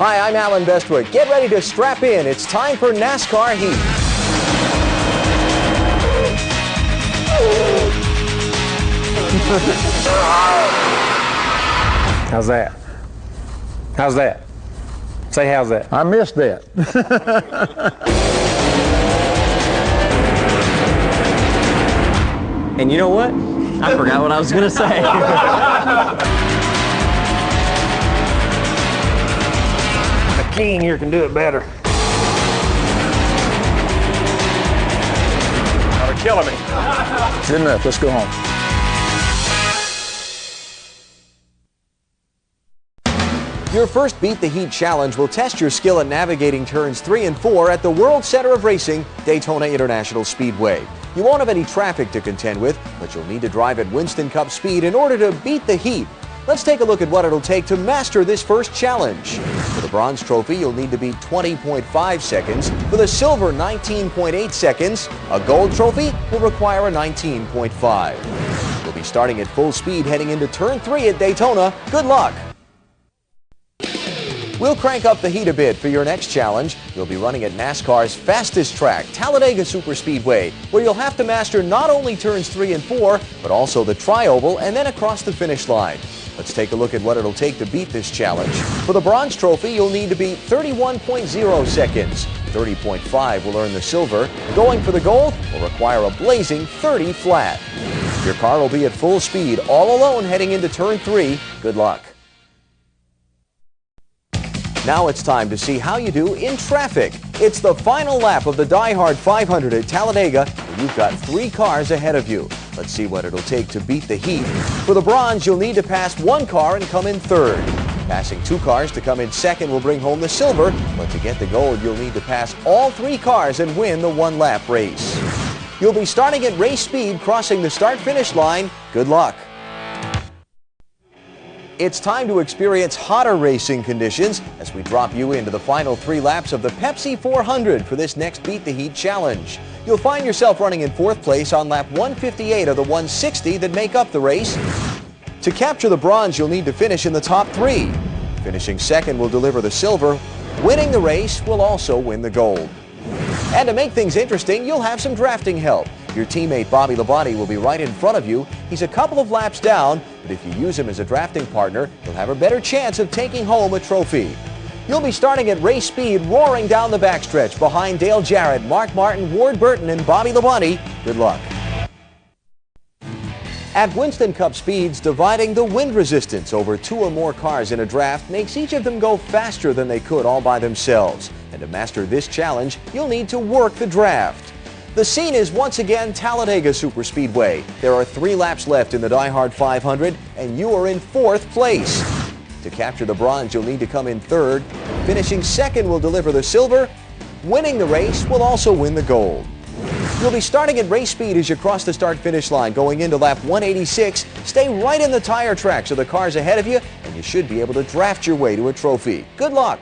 Hi, I'm Alan Bestwick. Get ready to strap in. It's time for NASCAR Heat. How's that? How's that? Say how's that? I missed that. And you know what? I forgot what I was going to say. A king here can do it better. You're killing me. Good enough. Let's go home. Your first Beat the Heat challenge will test your skill at navigating turns 3 and 4 at the World Center of Racing, Daytona International Speedway. You won't have any traffic to contend with, but you'll need to drive at Winston Cup speed in order to beat the heat. Let's take a look at what it'll take to master this first challenge. For the bronze trophy, you'll need to beat 20.5 seconds. For the silver, 19.8 seconds. A gold trophy will require a 19.5. You'll be starting at full speed heading into turn 3 at Daytona. Good luck! We'll crank up the heat a bit for your next challenge. You'll be running at NASCAR's fastest track, Talladega Superspeedway, where you'll have to master not only turns 3 and 4, but also the tri-oval and then across the finish line. Let's take a look at what it'll take to beat this challenge. For the bronze trophy, you'll need to beat 31.0 seconds. 30.5 will earn the silver. Going for the gold will require a blazing 30 flat. Your car will be at full speed, all alone heading into turn 3. Good luck. Now it's time to see how you do in traffic. It's the final lap of the Die Hard 500 at Talladega, and you've got 3 cars ahead of you. Let's see what it'll take to beat the heat. For the bronze, you'll need to pass 1 car and come in 3rd. Passing 2 cars to come in 2nd will bring home the silver, but to get the gold, you'll need to pass all 3 cars and win the 1-lap race. You'll be starting at race speed, crossing the start-finish line. Good luck. It's time to experience hotter racing conditions as we drop you into the final 3 laps of the Pepsi 400 for this next Beat the Heat challenge. You'll find yourself running in 4th place on lap 158 of the 160 that make up the race. To capture the bronze, you'll need to finish in the top 3. Finishing 2nd will deliver the silver. Winning the race will also win the gold. And to make things interesting, you'll have some drafting help. Your teammate Bobby Labonte will be right in front of you. He's a couple of laps down, but if you use him as a drafting partner, you'll have a better chance of taking home a trophy. You'll be starting at race speed, roaring down the backstretch behind Dale Jarrett, Mark Martin, Ward Burton, and Bobby Labonte. Good luck. At Winston Cup speeds, dividing the wind resistance over 2 or more cars in a draft makes each of them go faster than they could all by themselves. And to master this challenge, you'll need to work the draft. The scene is once again Talladega Superspeedway. There are 3 laps left in the Die Hard 500, and you are in 4th place. To capture the bronze, you'll need to come in 3rd. Finishing 2nd will deliver the silver. Winning the race will also win the gold. You'll be starting at race speed as you cross the start-finish line going into lap 186. Stay right in the tire tracks of the cars ahead of you, and you should be able to draft your way to a trophy. Good luck!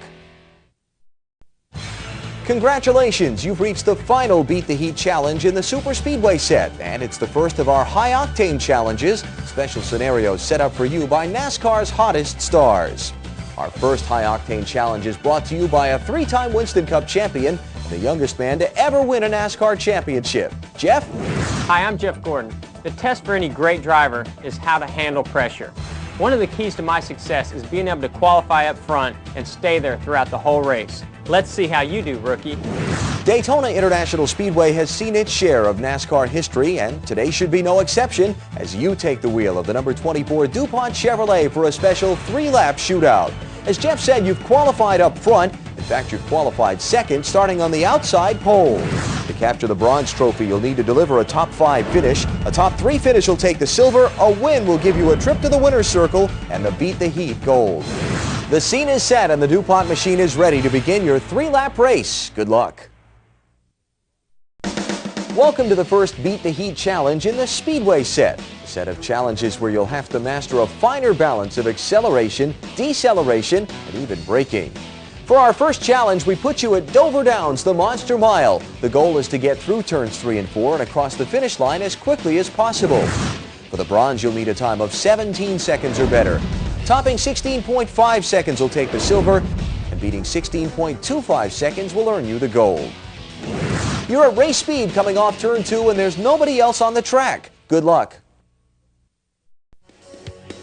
Congratulations, you've reached the final Beat the Heat challenge in the Super Speedway set, and it's the first of our high-octane challenges, special scenarios set up for you by NASCAR's hottest stars. Our first high-octane challenge is brought to you by a 3-time Winston Cup champion, and the youngest man to ever win a NASCAR championship. Jeff? Hi, I'm Jeff Gordon. The test for any great driver is how to handle pressure. One of the keys to my success is being able to qualify up front and stay there throughout the whole race. Let's see how you do, rookie. Daytona International Speedway has seen its share of NASCAR history, and today should be no exception as you take the wheel of the number 24 DuPont Chevrolet for a special 3-lap shootout. As Jeff said, you've qualified up front. In fact, you've qualified 2nd, starting on the outside pole. To capture the bronze trophy, you'll need to deliver a top 5 finish. A top 3 finish will take the silver. A win will give you a trip to the winner's circle and the Beat the Heat gold. The scene is set and the DuPont machine is ready to begin your 3-lap race. Good luck. Welcome to the first Beat the Heat challenge in the Speedway set. A set of challenges where you'll have to master a finer balance of acceleration, deceleration, and even braking. For our first challenge, we put you at Dover Downs, the Monster Mile. The goal is to get through turns 3 and 4 and across the finish line as quickly as possible. For the bronze, you'll need a time of 17 seconds or better. Topping 16.5 seconds will take the silver. and beating 16.25 seconds will earn you the gold. You're at race speed coming off turn 2 and there's nobody else on the track. Good luck.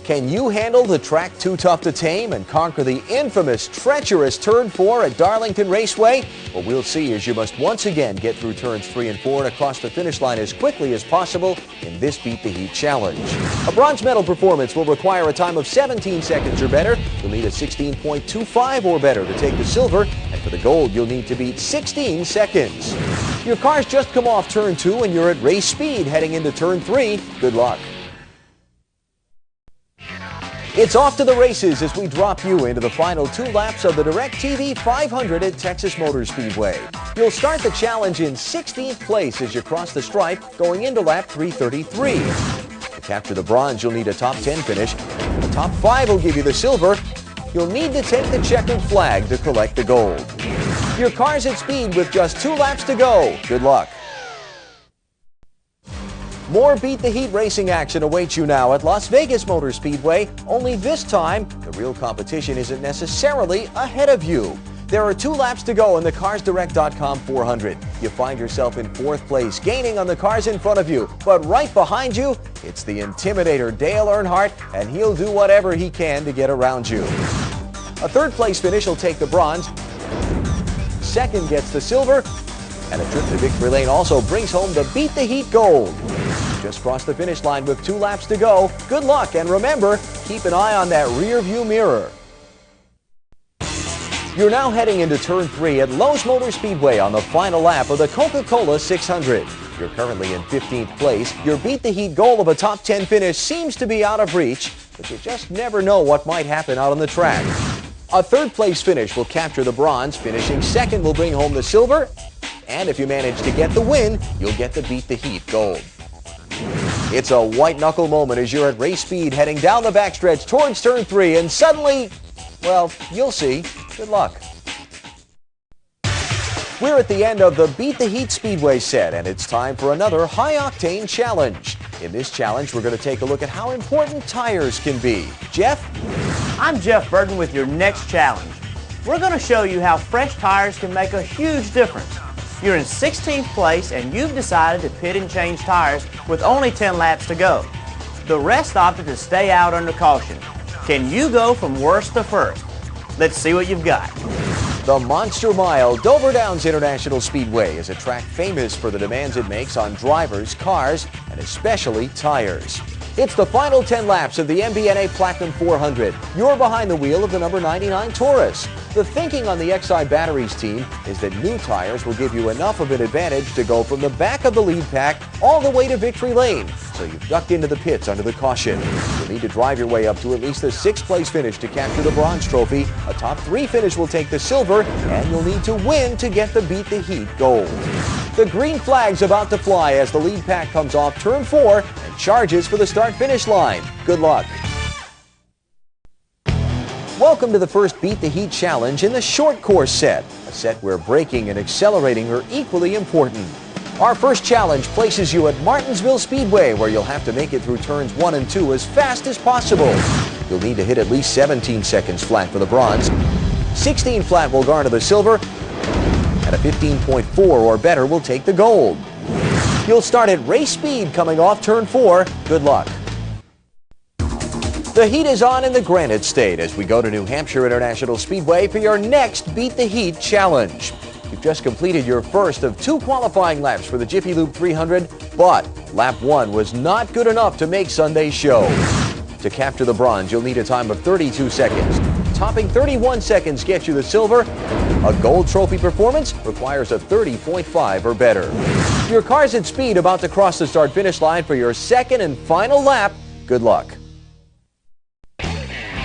Can you handle the track too tough to tame and conquer the infamous, treacherous turn 4 at Darlington Raceway? Well, we'll see, as you must once again get through turns 3 and 4 and across the finish line as quickly as possible in this Beat the Heat challenge. A bronze medal performance will require a time of 17 seconds or better. You'll need a 16.25 or better to take the silver, and for the gold, you'll need to beat 16 seconds. Your car's just come off turn 2 and you're at race speed heading into turn 3. Good luck. It's off to the races as we drop you into the final 2 laps of the DirecTV 500 at Texas Motor Speedway. You'll start the challenge in 16th place as you cross the stripe going into lap 333. To capture the bronze, you'll need a top 10 finish. The top 5 will give you the silver. You'll need to take the checkered flag to collect the gold. Your car's at speed with just 2 laps to go. Good luck. More Beat the Heat racing action awaits you now at Las Vegas Motor Speedway, only this time, the real competition isn't necessarily ahead of you. There are 2 laps to go in the CarsDirect.com 400. You find yourself in 4th place, gaining on the cars in front of you. But right behind you, it's the Intimidator Dale Earnhardt, and he'll do whatever he can to get around you. A 3rd place finish will take the bronze. 2nd gets the silver. And a trip to victory lane also brings home the Beat the Heat gold. Just crossed the finish line with 2 laps to go. Good luck, and remember, keep an eye on that rear view mirror. You're now heading into turn 3 at Lowe's Motor Speedway on the final lap of the Coca-Cola 600. You're currently in 15th place. Your Beat the Heat goal of a top 10 finish seems to be out of reach, but you just never know what might happen out on the track. A 3rd place finish will capture the bronze. Finishing 2nd will bring home the silver. And if you manage to get the win, you'll get the Beat the Heat gold. It's a white-knuckle moment as you're at race speed heading down the backstretch towards turn 3, and suddenly, well, you'll see. Good luck. We're at the end of the Beat the Heat Speedway set, and it's time for another high-octane challenge. In this challenge, we're going to take a look at how important tires can be. Jeff? I'm Jeff Burton with your next challenge. We're going to show you how fresh tires can make a huge difference. You're in 16th place and you've decided to pit and change tires with only 10 laps to go. The rest opted to stay out under caution. Can you go from worst to first? Let's see what you've got. The Monster Mile Dover Downs International Speedway is a track famous for the demands it makes on drivers, cars, and especially tires. It's the final 10 laps of the MBNA Platinum 400. You're behind the wheel of the number 99 Taurus. The thinking on the XI Batteries team is that new tires will give you enough of an advantage to go from the back of the lead pack all the way to victory lane. So you've ducked into the pits under the caution. You'll need to drive your way up to at least a 6th place finish to capture the bronze trophy. A top 3 finish will take the silver, and you'll need to win to get the Beat the Heat gold. The green flag's about to fly as the lead pack comes off turn 4 and charges for the start-finish line. Good luck. Welcome to the first Beat the Heat challenge in the short course set, a set where braking and accelerating are equally important. Our first challenge places you at Martinsville Speedway, where you'll have to make it through turns 1 and 2 as fast as possible. You'll need to hit at least 17 seconds flat for the bronze. 16 flat will garner the silver, and a 15.4 or better will take the gold. You'll start at race speed coming off turn 4. Good luck. The heat is on in the Granite State as we go to New Hampshire International Speedway for your next Beat the Heat challenge. You've just completed your first of 2 qualifying laps for the Jiffy Lube 300, but lap 1 was not good enough to make Sunday's show. To capture the bronze, you'll need a time of 32 seconds. Topping 31 seconds gets you the silver. A gold trophy performance requires a 30.5 or better. Your car's at speed about to cross the start-finish line for your 2nd and final lap. Good luck.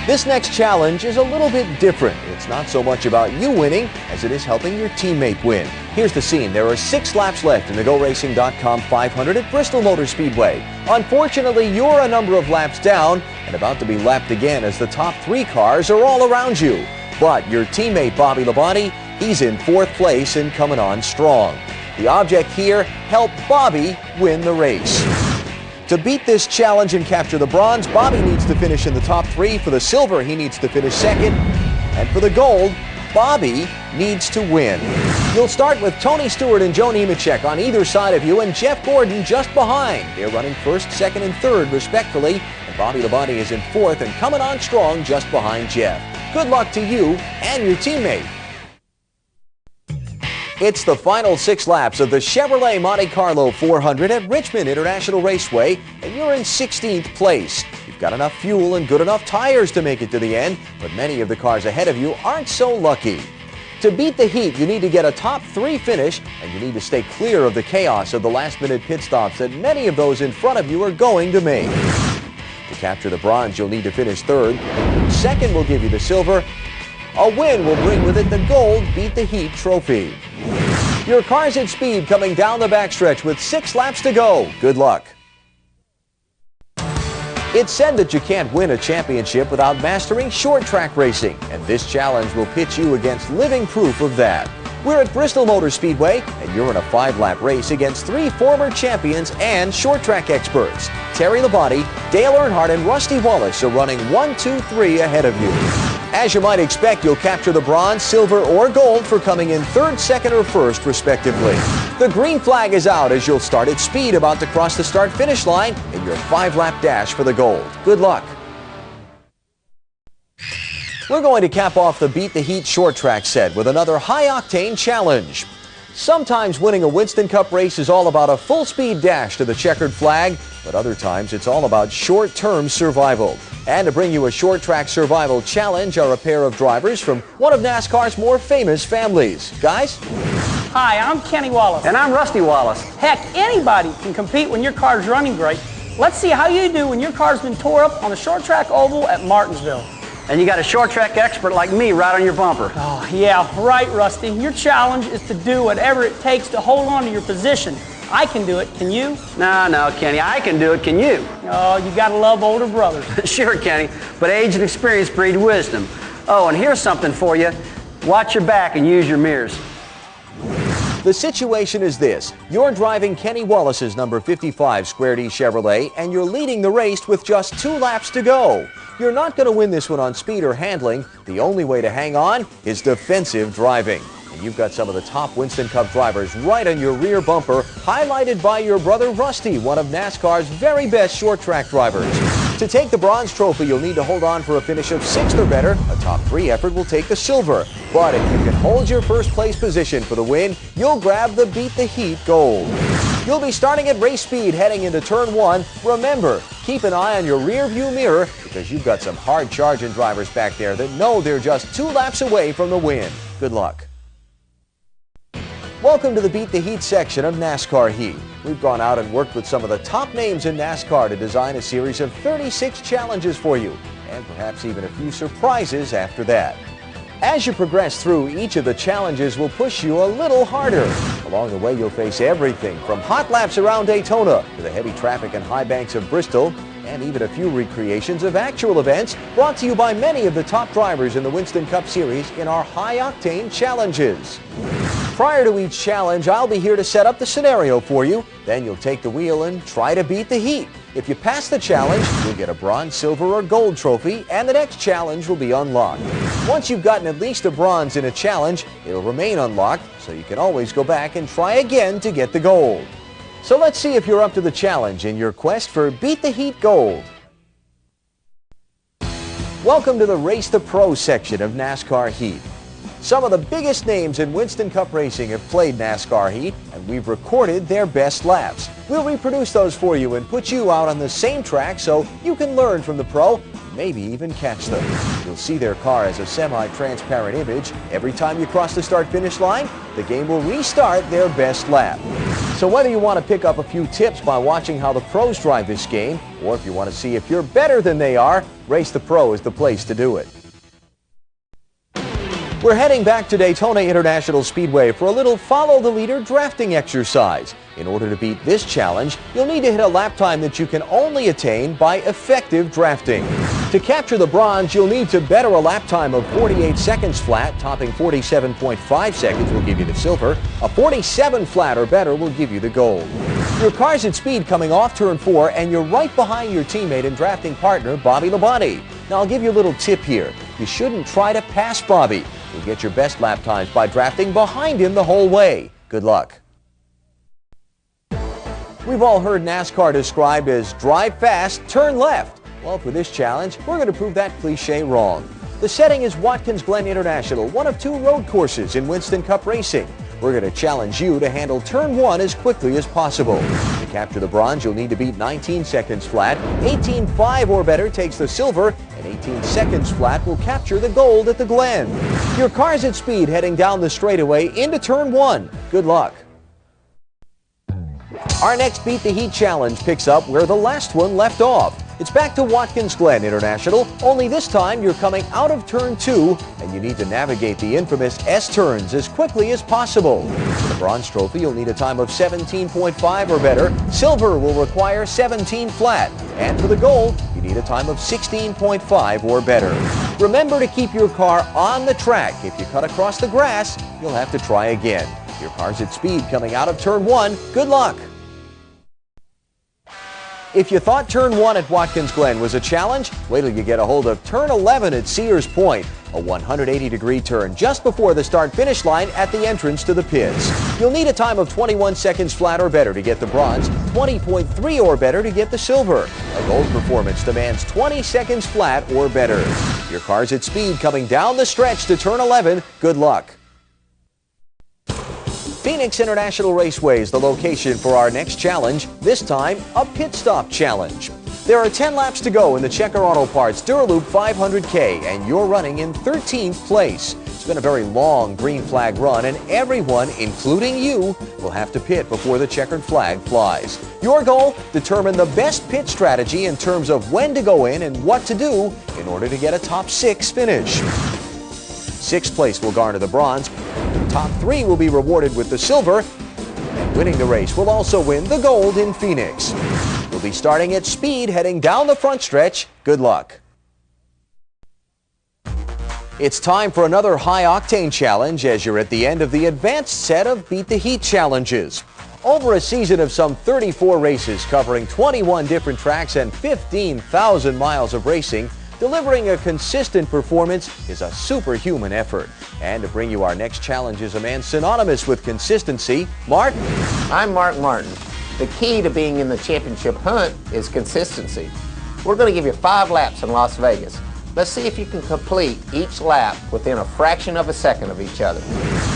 This next challenge is a little bit different. It's not so much about you winning as it is helping your teammate win. Here's the scene. There are 6 laps left in the GoRacing.com 500 at Bristol Motor Speedway. Unfortunately, you're a number of laps down and about to be lapped again as the top 3 cars are all around you. But your teammate Bobby Labonte, he's in 4th place and coming on strong. The object here, help Bobby win the race. To beat this challenge and capture the bronze, Bobby needs to finish in the top 3. For the silver, he needs to finish 2nd. And for the gold, Bobby needs to win. You'll start with Tony Stewart and Joe Nemechek on either side of you and Jeff Gordon just behind. They're running first, second, and third respectfully. And Bobby Labonte is in fourth and coming on strong just behind Jeff. Good luck to you and your teammate. It's the final 6 laps of the Chevrolet Monte Carlo 400 at Richmond International Raceway, and you're in 16th place. You've got enough fuel and good enough tires to make it to the end, but many of the cars ahead of you aren't so lucky. To beat the heat, you need to get a top 3 finish, and you need to stay clear of the chaos of the last-minute pit stops that many of those in front of you are going to make. To capture the bronze, you'll need to finish third. Second will give you the silver. A win will bring with it the gold Beat the Heat trophy. Your car's at speed coming down the backstretch with 6 laps to go. Good luck. It's said that you can't win a championship without mastering short track racing, and this challenge will pit you against living proof of that. We're at Bristol Motor Speedway, and you're in a 5-lap race against 3 former champions and short track experts. Terry Labonte, Dale Earnhardt, and Rusty Wallace are running 1, 2, 3 ahead of you. As you might expect, you'll capture the bronze, silver, or gold for coming in third, second, or first, respectively. The green flag is out as you'll start at speed about to cross the start-finish line in your 5-lap dash for the gold. Good luck. We're going to cap off the Beat the Heat short track set with another high-octane challenge. Sometimes winning a Winston Cup race is all about a full-speed dash to the checkered flag, but other times it's all about short-term survival. And to bring you a short track survival challenge are a pair of drivers from one of NASCAR's more famous families. Guys? Hi, I'm Kenny Wallace. And I'm Rusty Wallace. Heck, anybody can compete when your car's running great. Let's see how you do when your car's been tore up on the short track oval at Martinsville. And you got a short track expert like me right on your bumper. Oh, yeah, right, Rusty. Your challenge is to do whatever it takes to hold on to your position. I can do it. Can you? No, Kenny, I can do it. Can you? Oh, you gotta love older brothers. Sure, Kenny, but age and experience breed wisdom. Oh, and here's something for you. Watch your back and use your mirrors. The situation is this. You're driving Kenny Wallace's number 55 Square D Chevrolet, and you're leading the race with just 2 laps to go. You're not going to win this one on speed or handling. The only way to hang on is defensive driving. And you've got some of the top Winston Cup drivers right on your rear bumper, highlighted by your brother Rusty, one of NASCAR's very best short track drivers. To take the bronze trophy, you'll need to hold on for a finish of 6th or better. A top 3 effort will take the silver. But if you can hold your first place position for the win, you'll grab the Beat the Heat gold. You'll be starting at race speed heading into turn 1. Remember, keep an eye on your rear view mirror because you've got some hard charging drivers back there that know they're just 2 laps away from the win. Good luck. Welcome to the Beat the Heat section of NASCAR Heat. We've gone out and worked with some of the top names in NASCAR to design a series of 36 challenges for you, and perhaps even a few surprises after that. As you progress through, each of the challenges will push you a little harder. Along the way, you'll face everything from hot laps around Daytona to the heavy traffic and high banks of Bristol, and even a few recreations of actual events brought to you by many of the top drivers in the Winston Cup Series in our high-octane challenges. Prior to each challenge, I'll be here to set up the scenario for you. Then you'll take the wheel and try to beat the heat. If you pass the challenge, you'll get a bronze, silver, or gold trophy, and the next challenge will be unlocked. Once you've gotten at least a bronze in a challenge, it'll remain unlocked, so you can always go back and try again to get the gold. So let's see if you're up to the challenge in your quest for Beat the Heat Gold. Welcome to the Race the Pro section of NASCAR Heat. Some of the biggest names in Winston Cup racing have played NASCAR Heat, and we've recorded their best laps. We'll reproduce those for you and put you out on the same track so you can learn from the pro, maybe even catch them. You'll see their car as a semi-transparent image. Every time you cross the start-finish line, the game will restart their best lap. So whether you want to pick up a few tips by watching how the pros drive this game, or if you want to see if you're better than they are, Race the Pro is the place to do it. We're heading back to Daytona International Speedway for a little follow-the-leader drafting exercise. In order to beat this challenge, you'll need to hit a lap time that you can only attain by effective drafting. To capture the bronze, you'll need to better a lap time of 48 seconds flat, topping 47.5 seconds will give you the silver. A 47 flat or better will give you the gold. Your car's at speed coming off turn 4, and you're right behind your teammate and drafting partner, Bobby Labonte. Now, I'll give you a little tip here. You shouldn't try to pass Bobby. You'll get your best lap times by drafting behind him the whole way. Good luck. We've all heard NASCAR described as drive fast, turn left. Well, for this challenge, we're going to prove that cliche wrong. The setting is Watkins Glen International, one of 2 road courses in Winston Cup racing. We're going to challenge you to handle turn 1 as quickly as possible. To capture the bronze, you'll need to beat 19 seconds flat. 18.5 or better takes the silver, and 18 seconds flat will capture the gold at the Glen. Your car's at speed heading down the straightaway into turn 1. Good luck. Our next Beat the Heat challenge picks up where the last one left off. It's back to Watkins Glen International, only this time you're coming out of turn 2 and you need to navigate the infamous S-turns as quickly as possible. For the bronze trophy, you'll need a time of 17.5 or better. Silver will require 17 flat. And for the gold, you need a time of 16.5 or better. Remember to keep your car on the track. If you cut across the grass, you'll have to try again. Your car's at speed coming out of turn 1. Good luck. If you thought turn 1 at Watkins Glen was a challenge, wait till you get a hold of turn 11 at Sears Point, a 180-degree turn just before the start-finish line at the entrance to the pits. You'll need a time of 21 seconds flat or better to get the bronze, 20.3 or better to get the silver. A gold performance demands 20 seconds flat or better. Your car's at speed coming down the stretch to turn 11. Good luck. Phoenix International Raceway is the location for our next challenge, this time a pit stop challenge. There are 10 laps to go in the Checker Auto Parts Duraloop 500K, and you're running in 13th place. It's been a very long green flag run, and everyone, including you, will have to pit before the checkered flag flies. Your goal? Determine the best pit strategy in terms of when to go in and what to do in order to get a top 6 finish. 6th place will garner the bronze. Top 3 will be rewarded with the silver, and winning the race will also win the gold in Phoenix. You'll be starting at speed heading down the front stretch. Good luck. It's time for another high-octane challenge as you're at the end of the advanced set of Beat the Heat challenges. Over a season of some 34 races covering 21 different tracks and 15,000 miles of racing, delivering a consistent performance is a superhuman effort. And to bring you our next challenge is a man synonymous with consistency, Mark. I'm Mark Martin. The key to being in the championship hunt is consistency. We're going to give you 5 laps in Las Vegas. Let's see if you can complete each lap within a fraction of a second of each other.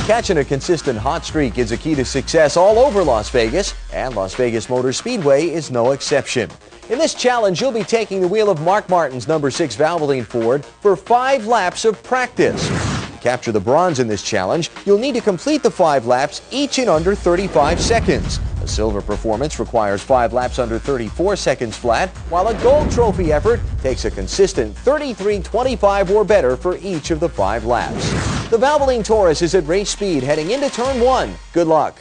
Catching a consistent hot streak is a key to success all over Las Vegas, and Las Vegas Motor Speedway is no exception. In this challenge, you'll be taking the wheel of Mark Martin's number 6 Valvoline Ford for 5 laps of practice. To capture the bronze in this challenge, you'll need to complete the 5 laps each in under 35 seconds. A silver performance requires 5 laps under 34 seconds flat, while a gold trophy effort takes a consistent 33.25 or better for each of the 5 laps. The Valvoline Taurus is at race speed heading into turn 1. Good luck.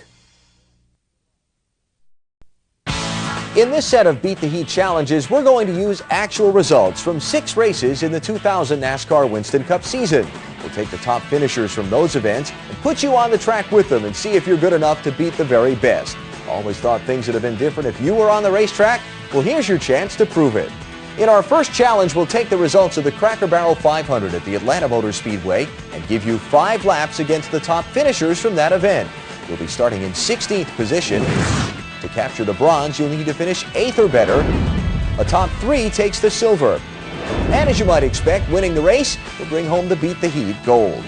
In this set of Beat the Heat challenges, we're going to use actual results from 6 races in the 2000 NASCAR Winston Cup season. We'll take the top finishers from those events and put you on the track with them and see if you're good enough to beat the very best. Always thought things would have been different if you were on the racetrack? Well, here's your chance to prove it. In our first challenge, we'll take the results of the Cracker Barrel 500 at the Atlanta Motor Speedway and give you 5 laps against the top finishers from that event. You'll be starting in 16th position. To capture the bronze, you'll need to finish 8th or better. A top 3 takes the silver. And as you might expect, winning the race will bring home the Beat the Heat gold.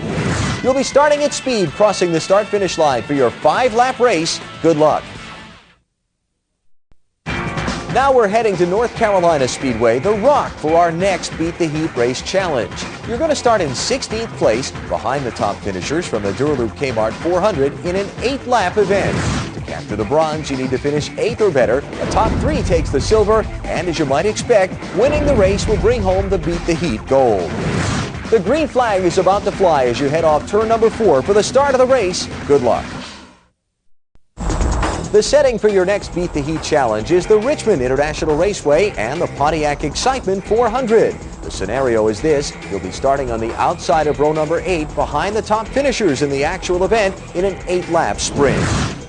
You'll be starting at speed, crossing the start-finish line for your 5-lap race. Good luck. Now we're heading to North Carolina Speedway, The Rock, for our next Beat the Heat race challenge. You're going to start in 16th place behind the top finishers from the Duraloop Kmart 400 in an 8-lap event. To capture the bronze, you need to finish 8th or better. A top 3 takes the silver, and as you might expect, winning the race will bring home the Beat the Heat gold. The green flag is about to fly as you head off turn number 4 for the start of the race. Good luck. The setting for your next Beat the Heat challenge is the Richmond International Raceway and the Pontiac Excitement 400. The scenario is this: you'll be starting on the outside of row number 8 behind the top finishers in the actual event in an 8-lap sprint.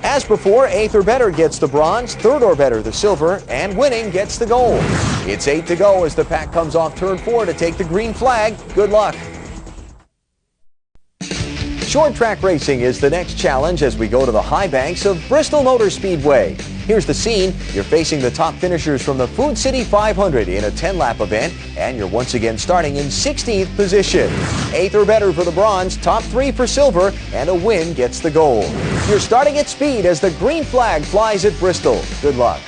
As before, 8th or better gets the bronze, 3rd or better the silver, and winning gets the gold. It's 8 to go as the pack comes off turn 4 to take the green flag. Good luck. Short track racing is the next challenge as we go to the high banks of Bristol Motor Speedway. Here's the scene. You're facing the top finishers from the Food City 500 in a 10-lap event, and you're once again starting in 16th position. 8th or better for the bronze, top 3 for silver, and a win gets the gold. You're starting at speed as the green flag flies at Bristol. Good luck.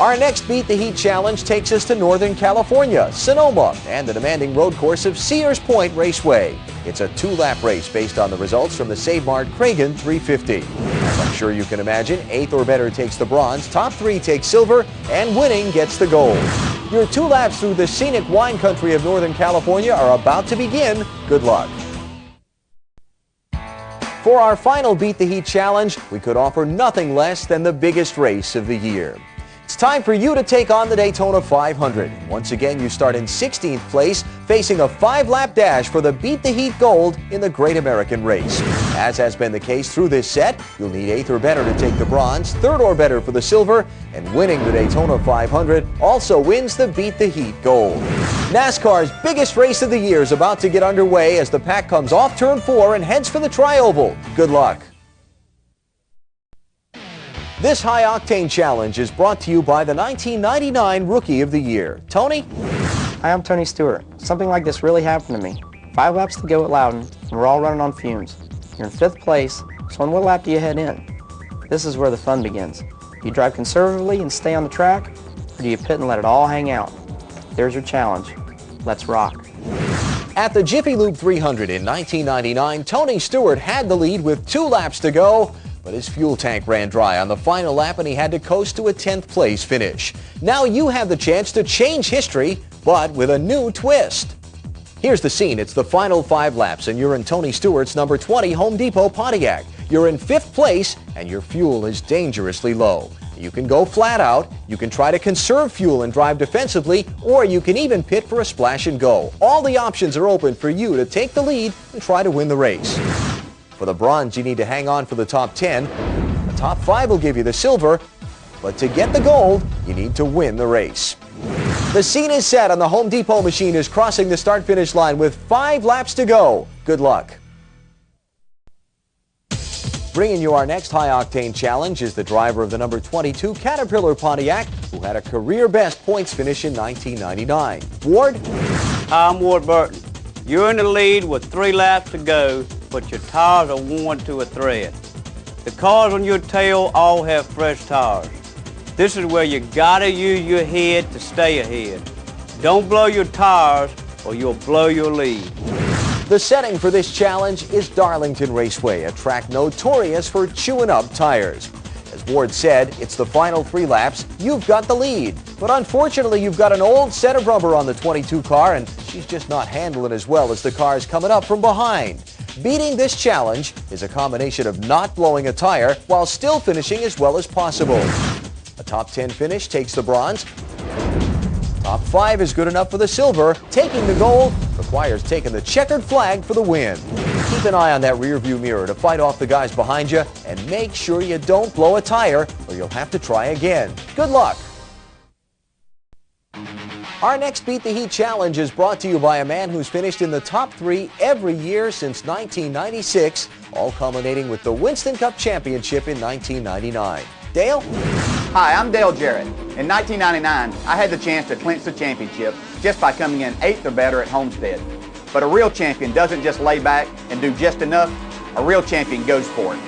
Our next Beat the Heat challenge takes us to Northern California, Sonoma, and the demanding road course of Sears Point Raceway. It's a 2-lap race based on the results from the Save Mart Cragen 350. As I'm sure you can imagine, 8th or better takes the bronze, top 3 takes silver, and winning gets the gold. Your 2 laps through the scenic wine country of Northern California are about to begin. Good luck. For our final Beat the Heat challenge, we could offer nothing less than the biggest race of the year. It's time for you to take on the Daytona 500. Once again, you start in 16th place, facing a 5-lap dash for the Beat the Heat Gold in the Great American Race. As has been the case through this set, you'll need 8th or better to take the bronze, 3rd or better for the silver, and winning the Daytona 500 also wins the Beat the Heat Gold. NASCAR's biggest race of the year is about to get underway as the pack comes off turn 4 and heads for the Tri-Oval. Good luck. This high-octane challenge is brought to you by the 1999 Rookie of the Year. Tony? Hi, I'm Tony Stewart. Something like this really happened to me. 5 laps to go at Loudon, and we're all running on fumes. You're in 5th place, so on what lap do you head in? This is where the fun begins. Do you drive conservatively and stay on the track, or do you pit and let it all hang out? There's your challenge. Let's rock. At the Jiffy Lube 300 in 1999, Tony Stewart had the lead with 2 laps to go. But his fuel tank ran dry on the final lap and he had to coast to a 10th place finish. Now you have the chance to change history, but with a new twist. Here's the scene. It's the final 5 laps and you're in Tony Stewart's number 20 Home Depot Pontiac. You're in 5th place and your fuel is dangerously low. You can go flat out, you can try to conserve fuel and drive defensively, or you can even pit for a splash and go. All the options are open for you to take the lead and try to win the race. For the bronze, you need to hang on for the top 10. The top 5 will give you the silver, but to get the gold, you need to win the race. The scene is set and the Home Depot machine is crossing the start-finish line with 5 laps to go. Good luck. Bringing you our next high-octane challenge is the driver of the number 22 Caterpillar Pontiac, who had a career-best points finish in 1999. Ward? Hi, I'm Ward Burton. You're in the lead with 3 laps to go, but your tires are worn to a thread. The cars on your tail all have fresh tires. This is where you gotta use your head to stay ahead. Don't blow your tires or you'll blow your lead. The setting for this challenge is Darlington Raceway, a track notorious for chewing up tires. As Ward said, it's the final 3 laps. You've got the lead. But unfortunately, you've got an old set of rubber on the 22 car, and she's just not handling as well as the cars coming up from behind. Beating this challenge is a combination of not blowing a tire while still finishing as well as possible. A top 10 finish takes the bronze. Top 5 is good enough for the silver. Taking the gold requires taking the checkered flag for the win. Keep an eye on that rear view mirror to fight off the guys behind you, and make sure you don't blow a tire or you'll have to try again. Good luck. Our next Beat the Heat challenge is brought to you by a man who's finished in the top 3 every year since 1996, all culminating with the Winston Cup Championship in 1999. Dale? Hi, I'm Dale Jarrett. In 1999, I had the chance to clinch the championship just by coming in 8th or better at Homestead. But a real champion doesn't just lay back and do just enough. A real champion goes for it.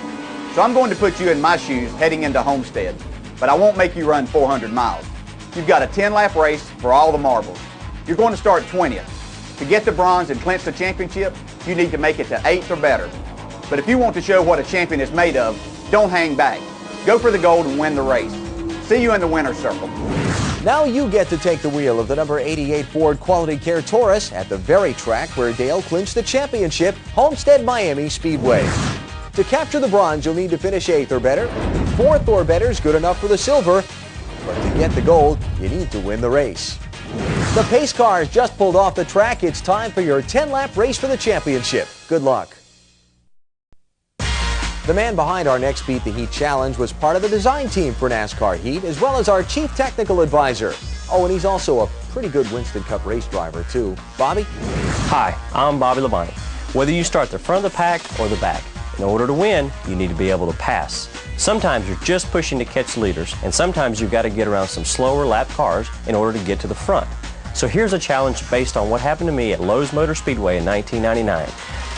So I'm going to put you in my shoes heading into Homestead, but I won't make you run 400 miles. You've got a 10-lap race for all the marbles. You're going to start 20th. To get the bronze and clinch the championship, you need to make it to 8th or better. But if you want to show what a champion is made of, don't hang back. Go for the gold and win the race. See you in the winner's circle. Now you get to take the wheel of the number 88 Ford Quality Care Taurus at the very track where Dale clinched the championship, Homestead Miami Speedway. To capture the bronze, you'll need to finish 8th or better. 4th or better is good enough for the silver. But to get the gold, you need to win the race. The pace car has just pulled off the track. It's time for your 10-lap race for the championship. Good luck. The man behind our next Beat the Heat challenge was part of the design team for NASCAR Heat, as well as our chief technical advisor. Oh, and he's also a pretty good Winston Cup race driver, too. Bobby? Hi, I'm Bobby Labonte. Whether you start the front of the pack or the back, in order to win, you need to be able to pass. Sometimes you're just pushing to catch leaders, and sometimes you've got to get around some slower lap cars in order to get to the front. So here's a challenge based on what happened to me at Lowe's Motor Speedway in 1999.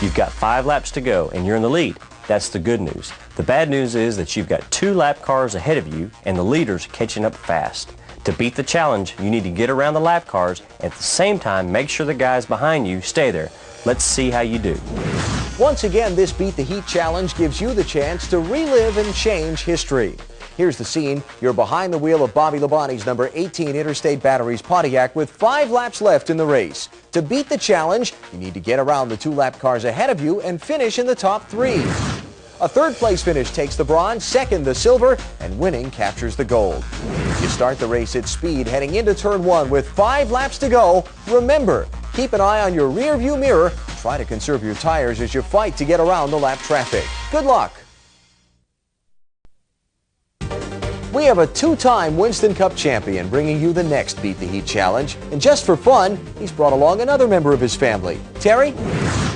You've got 5 laps to go, and you're in the lead. That's the good news. The bad news is that you've got 2 lap cars ahead of you, and the leader's catching up fast. To beat the challenge, you need to get around the lap cars, and at the same time, make sure the guys behind you stay there. Let's see how you do. Once again, this Beat the Heat challenge gives you the chance to relive and change history. Here's the scene. You're behind the wheel of Bobby Labonte's number 18 Interstate Batteries Pontiac with 5 laps left in the race. To beat the challenge, you need to get around the 2 lap cars ahead of you and finish in the top 3. A 3rd place finish takes the bronze, 2nd the silver, and winning captures the gold. You start the race at speed heading into turn 1 with 5 laps to go. Remember, keep an eye on your rear view mirror. Try to conserve your tires as you fight to get around the lap traffic. Good luck. We have a 2-time Winston Cup champion bringing you the next Beat the Heat challenge. And just for fun, he's brought along another member of his family. Terry?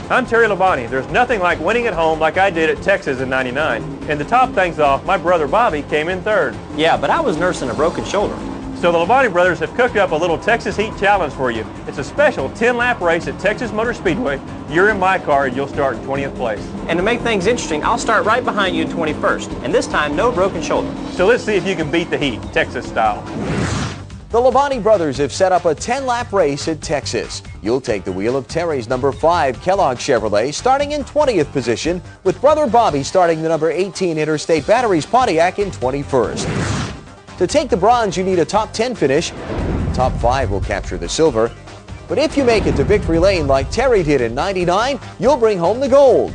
I'm Terry Labonte. There's nothing like winning at home like I did at Texas in '99. And to top things off, my brother Bobby came in 3rd. Yeah, but I was nursing a broken shoulder. So the Labonte brothers have cooked up a little Texas Heat challenge for you. It's a special 10-lap race at Texas Motor Speedway. You're in my car and you'll start in 20th place. And to make things interesting, I'll start right behind you in 21st, and this time no broken shoulder. So let's see if you can beat the heat, Texas style. The Labonte brothers have set up a 10-lap race at Texas. You'll take the wheel of Terry's number 5 Kellogg Chevrolet starting in 20th position, with brother Bobby starting the number 18 Interstate Batteries Pontiac in 21st. To take the bronze, you need a top 10 finish. Top 5 will capture the silver. But if you make it to victory lane like Terry did in '99, you'll bring home the gold.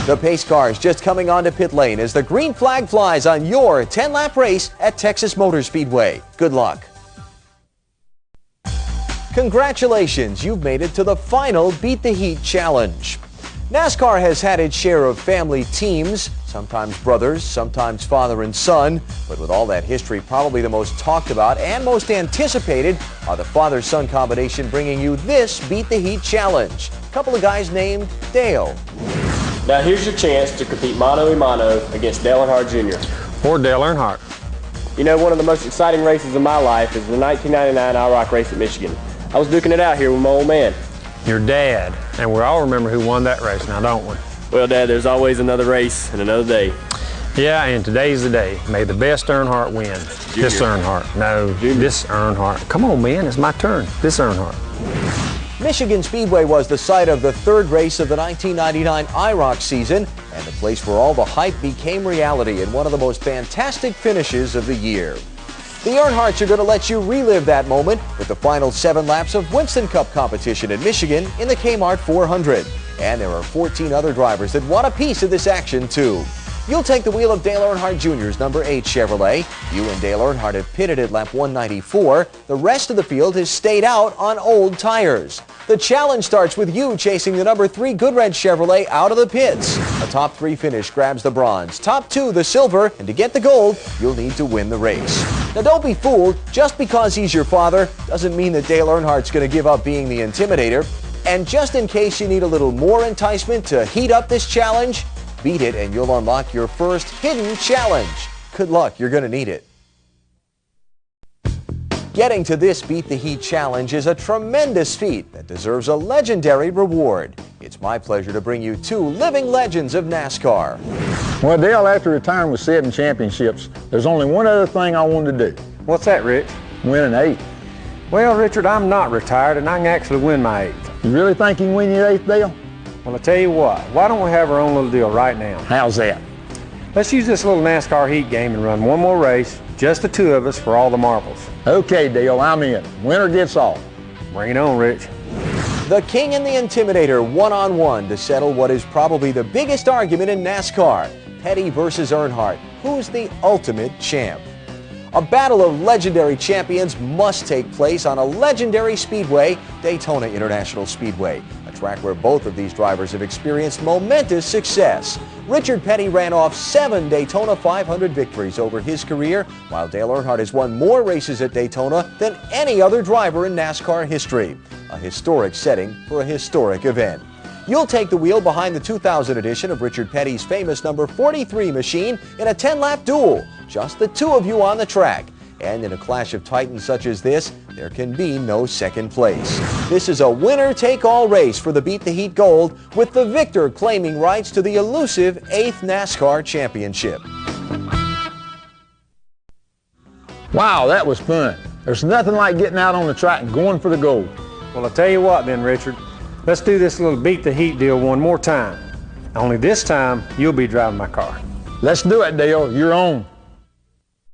The pace car is just coming onto pit lane as the green flag flies on your 10-lap race at Texas Motor Speedway. Good luck. Congratulations, you've made it to the final Beat the Heat challenge. NASCAR has had its share of family teams, sometimes brothers, sometimes father and son, but with all that history, probably the most talked about and most anticipated are the father-son combination bringing you this Beat the Heat challenge. A couple of guys named Dale. Now here's your chance to compete mano-a-mano against Dale Earnhardt Jr. Or Dale Earnhardt. You know, one of the most exciting races of my life is the 1999 IROC race at Michigan. I was duking it out here with my old man. Your dad. And we all remember who won that race now, don't we? Well, Dad, there's always another race and another day. Yeah, and today's the day. May the best Earnhardt win. Junior. This Earnhardt. No, Junior. This Earnhardt. Come on, man, it's my turn. This Earnhardt. Michigan Speedway was the site of the 3rd race of the 1999 IROC season and the place where all the hype became reality in one of the most fantastic finishes of the year. The Earnhardts are going to let you relive that moment with the final 7 laps of Winston Cup competition in Michigan in the Kmart 400. And there are 14 other drivers that want a piece of this action, too. You'll take the wheel of Dale Earnhardt Jr.'s number 8 Chevrolet. You and Dale Earnhardt have pitted at lap 194. The rest of the field has stayed out on old tires. The challenge starts with you chasing the number 3 Goodwrench Chevrolet out of the pits. A top 3 finish grabs the bronze, top 2 the silver, and to get the gold, you'll need to win the race. Now don't be fooled, just because he's your father doesn't mean that Dale Earnhardt's going to give up being the intimidator. And just in case you need a little more enticement to heat up this challenge, beat it and you'll unlock your first hidden challenge. Good luck, you're going to need it. Getting to this Beat the Heat challenge is a tremendous feat that deserves a legendary reward. It's my pleasure to bring you 2 living legends of NASCAR. Well, Dale, after retiring with 7 championships, there's only one other thing I wanted to do. What's that, Rich? Win an 8th. Well, Richard, I'm not retired, and I can actually win my 8th. You really think you can win your 8th, Dale? Well, I tell you what, why don't we have our own little deal right now? How's that? Let's use this little NASCAR heat game and run one more race, just the 2 of us, for all the marbles. Okay, Dale, I'm in. Winner gets all. Bring it on, Rich. The King and the Intimidator one-on-one to settle what is probably the biggest argument in NASCAR. Petty versus Earnhardt. Who's the ultimate champ? A battle of legendary champions must take place on a legendary speedway, Daytona International Speedway, a track where both of these drivers have experienced momentous success. Richard Petty ran off 7 Daytona 500 victories over his career, while Dale Earnhardt has won more races at Daytona than any other driver in NASCAR history. A historic setting for a historic event. You'll take the wheel behind the 2000 edition of Richard Petty's famous number 43 machine in a 10-lap duel. Just the two of you on the track. And in a clash of titans such as this, there can be no second place. This is a winner-take-all race for the Beat the Heat Gold, with the victor claiming rights to the elusive 8th NASCAR Championship. Wow, that was fun. There's nothing like getting out on the track and going for the gold. Well, I'll tell you what then, Richard. Let's do this little Beat the Heat deal one more time. Only this time, you'll be driving my car. Let's do it, Dale. You're on.